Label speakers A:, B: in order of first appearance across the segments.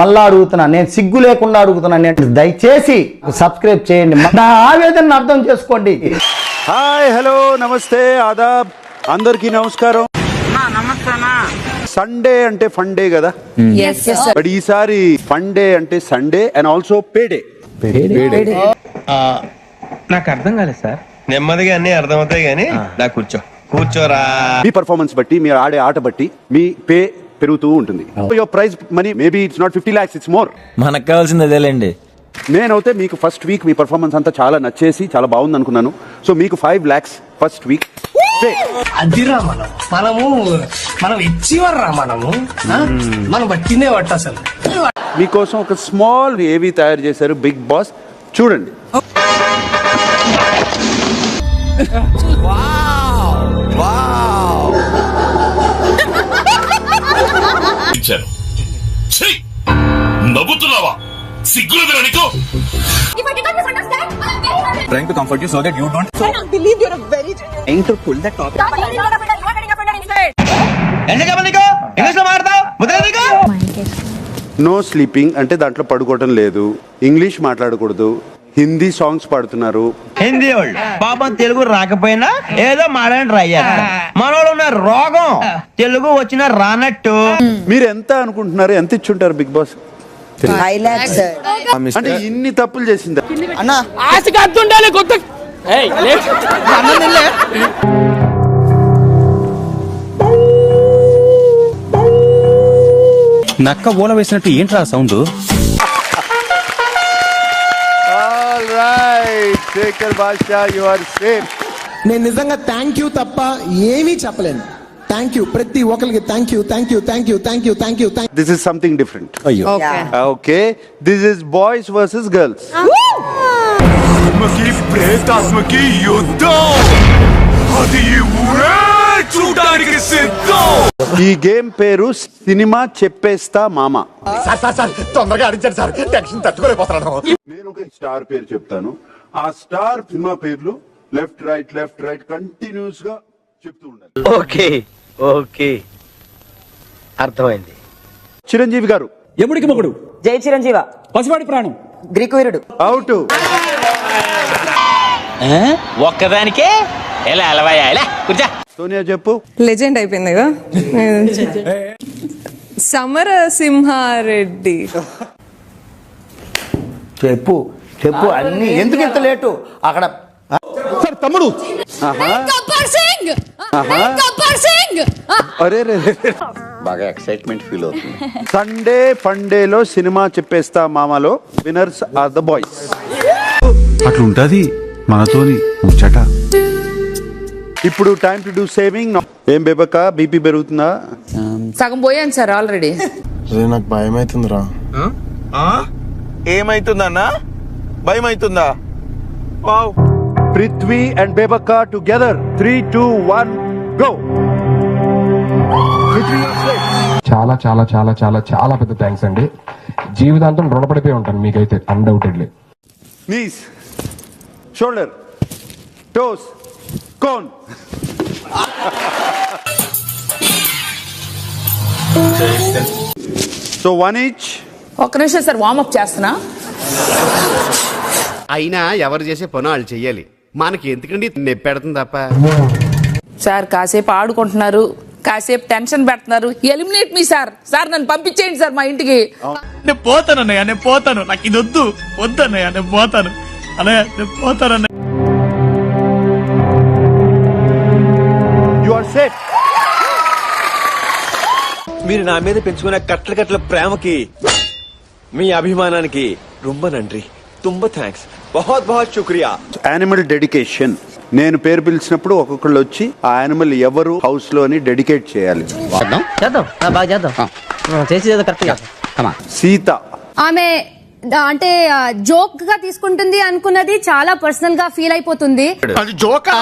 A: మళ్ళా అడుగుతున్నా, నేను సిగ్గు లేకుండా అడుగుతున్నాను, దయచేసి సబ్స్క్రైబ్ చేయండి, నా ఆవేదనను అర్థం చేసుకోండి.
B: హాయ్, హలో, నమస్తే, ఆదాబ్, అందరికీ నమస్కారం. సండే అంటే ఫన్ డే కదా, బట్ ఈసారి ఫన్ డే అంటే సండే అండ్ ఆల్సో పేడే.
C: నాకు అర్థం కాలేదు సార్. నెమ్మదిగా అన్ని అర్థమవుతాయి కానీ నాకు కూర్చోరా.
B: మీ పర్ఫార్మెన్స్ బట్టి, మీరు ఆడే ఆట బట్టి మీ పే పెరుగుతూ ఉంటుంది. Your prize money maybe it's not 50 lakhs, it's more.
D: మనకు కావాల్సింది అదేలేండి.
B: నేనైతే మీకు ఫస్ట్ వీక్ మీ పర్ఫార్మెన్స్ అంతా చాలా నచ్చేసి చాలా బాగుంది అనుకున్నాను. సో మీకు 5 lakhs ఫస్ట్ వీక్ పే.
E: అదిరా మనం ఇచ్చివర్రా మనం పట్టిందే పట్ట. అసలు
B: మీకోసం ఒక స్మాల్ ఏవి తయారు చేశారు బిగ్ బాస్, చూడండి.
F: నవ్వుతున్నావా? సిగ్గులేదురా నీకు?
D: Trying to comfort you so that you don't.
G: I don't believe you're a very genuine.
D: Trying to pull that topic.
B: No sleeping అంటే దాంట్లో పడుకోవటం లేదు, ఇంగ్లీష్ మాట్లాడకూడదు, హిందీ సాంగ్స్ పాడుతున్నారు.
H: హిందీ వాళ్ళు పాపం తెలుగు రాకపోయినా ఏదో మాడని ట్రై చేస్తారు. మనోళ్ళు ఉన్న రోగం తెలుగు వచ్చిన రానట్టు.
B: మీరు ఎంత అనుకుంటున్నారు, ఎంత ఇచ్చుంటారు బిగ్ బాస్?
G: 5 lakhs, sir.
B: అంటే ఇన్ని తప్పులు చేసిందా?
D: నక్క ఓల వేసినట్టు ఏంట్రా sound?
B: Shekhar Basha, you are safe.
I: నేను నిజంగా థ్యాంక్ యూ తప్ప ఏమీ చెప్పలేను. థ్యాంక్ యూ ప్రతి ఒక్కరికి, thank you.
B: This is something different.
D: అయ్యో,
B: okay, this is boys versus girls.
F: ఆత్మకి ప్రేతాత్మకి యుద్ధం, అది ఈ ఊరే చూడడానికి సిద్ధం.
B: ఈ గేమ్ పేరు సినిమా చెప్పేస్తా మామ.
F: తొందరగా అడిచారు సార్, టెన్షన్ తట్టుకోలేకపోతున్నాను.
B: నేను ఒక స్టార్ పేరు చెప్తాను, ఆ స్టార్ సినిమా పేర్లు లెఫ్ట్ రైట్ కంటిన్యూస్ గా చెప్తూ ఉండాలి.
H: ఓకే అర్థమైంది.
B: చిరంజీవి గారు.
J: ఎముడికి మొగుడు.
G: జై చిరంజీవ.
J: పసివాడి ప్రాణం.
G: గ్రీకు వీరుడు.
B: అవుట్.
H: ఒక్కదానికే ఎలా అలవాయా ఇలా కూర్చో.
B: సోనియా చెప్పు.
K: లెజెండ్ అయిపోయింది కదా. సమరసింహారెడ్డి.
A: చెప్పు అన్ని ఎందుకు ఇంత లేటు అక్కడ?
B: సార్ తమ్ముడు. అరే
D: బాగా ఎక్సైట్మెంట్ ఫీల్ అవుతుంది.
B: సండే ఫండేలో సినిమా చెప్పేస్తా మామలో విన్నర్స్ ఆర్ ద బాయ్స్.
L: అట్లుంటది మనతోని ముచ్చట.
B: ఇప్పుడు టైం టు డూ సేవింగ్. ఏం బేబక్క, బీపీ పెరుగుతుందా?
K: సగం పోయాను సార్ ఆల్రెడీ.
I: నాకు భయం అవుతుందిరా.
D: ఏమైతుందన్నా? భయం అవుతుందా?
B: Prithvi and Bebakka together. 3, 2, 1 go.
J: చాలా చాలా చాలా చాలా చాలా పెద్ద థ్యాంక్స్ అండి. జీవితాంతం రుణపడిపోయి ఉంటాను మీకైతే, undoubtedly.
B: Knees, shoulder, toes, cone. So 1 each.
K: ఒక్క నిమిషం సార్, వార్మప్ చేస్తున్నా.
E: అయినా ఎవరు చేసే పని వాళ్ళు చెయ్యాలి, మనకి ఎందుకండి నెప్పెడుతుంది తప్ప.
K: సార్ కాసేపు ఆడుకుంటున్నారు, కాసేపు టెన్షన్ పెడుతున్నారు. ఎలిమినేట్ మీ సార్. నన్ను పంపించేయండి సార్ మా ఇంటికి.
E: నేను పోతానన్నయ్య, నాకు ఇది వద్దన్నయ్య, నేను పోతాను అన్నయ్య.
B: You are safe.
H: మీరు నా మీద పెంచుకున్న కట్ల ప్రేమకి, మీ అభిమానానికి రొంబ నండ్రి. తుంబ థ్యాంక్స్. బహుత్ శుక్రియా.
B: Animal dedication. నేను పేరు పిలిచినప్పుడు ఒక్కొక్కళ్ళు వచ్చి ఆ యానిమల్ ఎవరు హౌస్ లో అని డెడికేట్ చేయాలి. సీత.
G: ఆమె అంటే జోక్ గా తీసుకుంటుంది అనుకున్నది చాలా పర్సనల్ గా ఫీల్ అయిపోతుంది.
E: అది జోకా?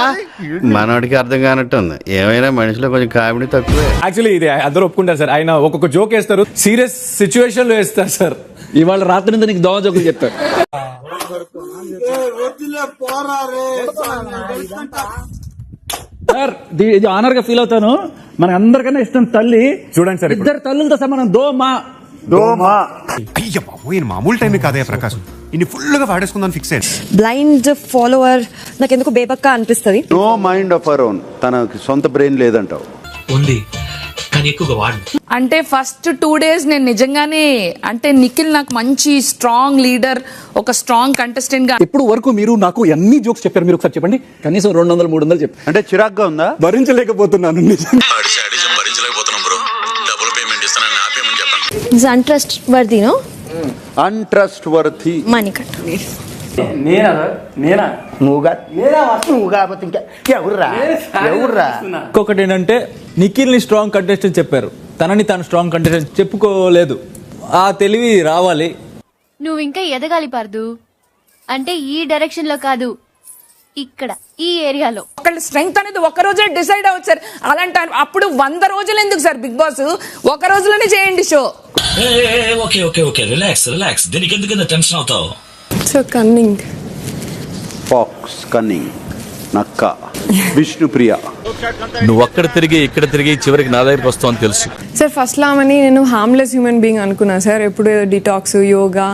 E: మనోడికి అర్థం కానట్టుంది. ఏమైనా మనిషిలో కొంచెం కామెడీ తక్కువే.
J: యాక్చువల్లీ ఇది అందరూ ఒప్పుకుంటారు సార్. ఆయన ఒక్కొక్క జోక్ వేస్తారు, సీరియస్ సిచ్యువేషన్ లో వేస్తారు సార్. ఇవాళ రాత్రి నుంచి నీకు దోమ జోకులు చెప్తారు. సార్ ఇది ఆనర్ గా ఫీల్ అవుతాను. మన అందరికన్నా ఇష్టం తల్లి. చూడండి సార్, ఇద్దరు తల్లులతో సమానం.
L: అయ్య బాబు ఈయన మామూలు టైం కాదయ్య ప్రకాశం ఇన్ని ఫుల్ గా వాడేసుకుందాం ఫిక్స్ అయ్యాడు.
K: బ్లైండ్ ఫాలోవర్ నాకు ఎందుకు బేబక్క అనిపిస్తుంది.
B: No mind of our own, తనకి సొంత బ్రెయిన్ లేదంటావు.
J: ఉంది కానీ ఎక్కువగా వాడు.
K: అంటే ఫస్ట్ 2 days నేను నిజంగానే అంటే నిఖిల్ నాకు మంచి స్ట్రాంగ్ లీడర్, ఒక స్ట్రాంగ్ కంటెస్టెంట్ గా.
J: ఇప్పుడు వరకు మీరు నాకు ఎన్ని జోక్స్ చెప్పారు, మీరు ఒకసారి చెప్పండి. కనీసం 200-300 చెప్పారు.
B: అంటే చిరాగ్గా ఉందా?
J: భరించలేకపోతున్నాను
E: భరించలేకపోతున్నాం బ్రో. డబుల్ పేమెంట్ ఇస్తానని ఆపేమని చెప్పండి.
G: అన్ట్రస్ట్ వర్దీనో
B: అన్ట్రస్ట్ వర్తీ
G: మణికంఠ.
A: నువ్వు కాకపోతే ఇంకా ఎవర్రా
J: ఇంకొకటి ఏంటంటే నిఖిల్ ని స్ట్రాంగ్ కంటెస్టెంట్ చెప్పారు, తనని తాను స్ట్రాంగ్ కంటెస్టెంట్ చెప్పుకోలేదు. ఆ తెలివి రావాలి.
G: నువ్వు ఇంకా ఎదగాలి పార్దు. అంటే ఈ డైరెక్షన్ లో కాదు, ఇక్కడ ఈ ఏరియాలో.
K: ఒకళ్ళ స్ట్రెంగ్త్ అనేది ఒక రోజే డిసైడ్ అవ్వచ్చు సార్. అలాంటి అప్పుడు 100 రోజులు ఎందుకు సార్ బిగ్ బాస్? ఒక రోజులోనే చేయండి show.
J: Okay okay okay relax relax. దీనికి ఎందుకు టెన్షన్ అవుతావు?
K: సో కన్నింగ్
B: ఫాక్స్, కన్నింగ్, నక్క, విష్ణుప్రియ.
H: నువ్వు అక్కడ తిరిగి ఇక్కడ తిరిగి చివరికి నా దగ్గరికి వస్తావు అని తెలుసు
K: సార్. ఫస్ట్ లామని నేను హార్మ్లెస్ హ్యూమన్ బీయింగ్ అనుకున్నా సార్. ఎప్పుడు డిటాక్స్, యోగా,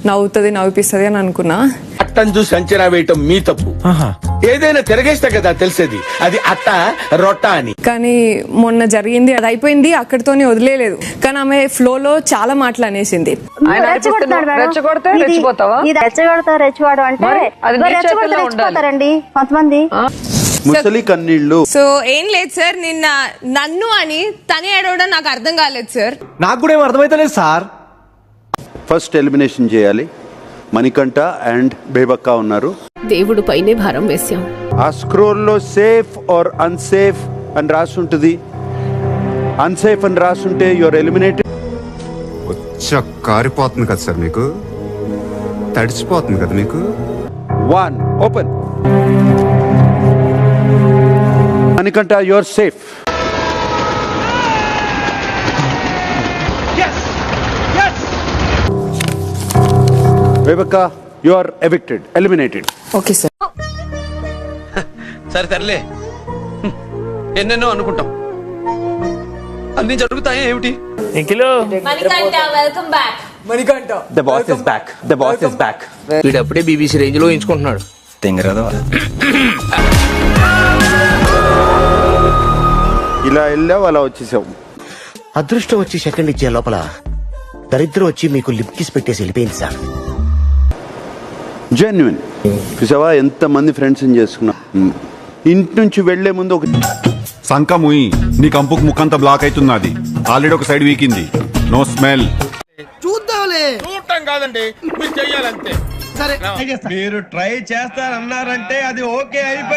K: నవ్వుతుంది, నవ్విపిస్తుంది అని అనుకున్నా.
F: అట్టని చూసి అంచనా వేయటం మీ తప్పు. ఏదైనా తిరగేస్తే కదా తెలిసేది అది అట్ట రొట్ట అని.
K: కానీ మొన్న జరిగింది, అది అయిపోయింది, అక్కడితోనే వదిలేదు. కానీ ఆమె ఫ్లో లో చాలా మాటలు అనేసింది.
G: కొంతమంది
B: ముసలి కన్నీళ్ళు.
K: సో ఏం లేదు సార్, నిన్న నన్ను అని తనే ఏడవడం నాకు అర్థం కాలేదు సార్.
J: నాకు కూడా ఏం అర్థమైతలేదు సార్.
B: ఫస్ట్ ఎలిమినేషన్ చేయాలి. మణికంఠ అండ్ బేబక్క ఉన్నారు.
G: దేవుడు పైనే భారం వేశాం.
B: ఆ స్క్రోల్లో సేఫ్ ఆర్ అన్సేఫ్ అని రాసుంటుంది. అన్సేఫ్ అని రాసుంటే యువర్ ఎలిమినేటెడ్.
L: వచ్చా కారిపోతుంది కదా సార్, మీకు తడిసిపోతుంది కదా మీకు.
B: 1 open. Manikanta your safe. Bebakka you are evicted, eliminated.
K: Okay sir.
H: సరే తరలే, ఎన్నెన్నో అనుకుంటాం, అన్ని జరుగుతాయి ఏమిటి?
G: Welcome back.
H: The boss is back. The boss is back. వీడప్పుడే BBC రేంజ్ లో ఎంచుకుంటున్నాడు.
B: ఇలా వెళ్ళావు, అలా వచ్చేసావు.
F: అదృష్టం వచ్చి సెకండ్ ఇచ్చే లోపల దరిద్రం వచ్చి మీకు లిప్ కిస్ పెట్టేసి వెళ్ళిపోయింది సార్.
B: జెన్యున్. చూసావా ఎంత మంది ఫ్రెండ్స్ చేసుకున్నా. ఇంటి నుంచి వెళ్లే ముందు ఒక
L: సంక ముయి నీ కంపుకు ముఖంతా బ్లాక్ అవుతున్నది. ఆల్రెడీ ఒక సైడ్ వీకింది. No smell.
F: చూడటం కాదండి, మీరు చెయ్యాలంతే.
C: మీరు ట్రై చేస్తారన్నారంటే అది ఓకే అయిపోయి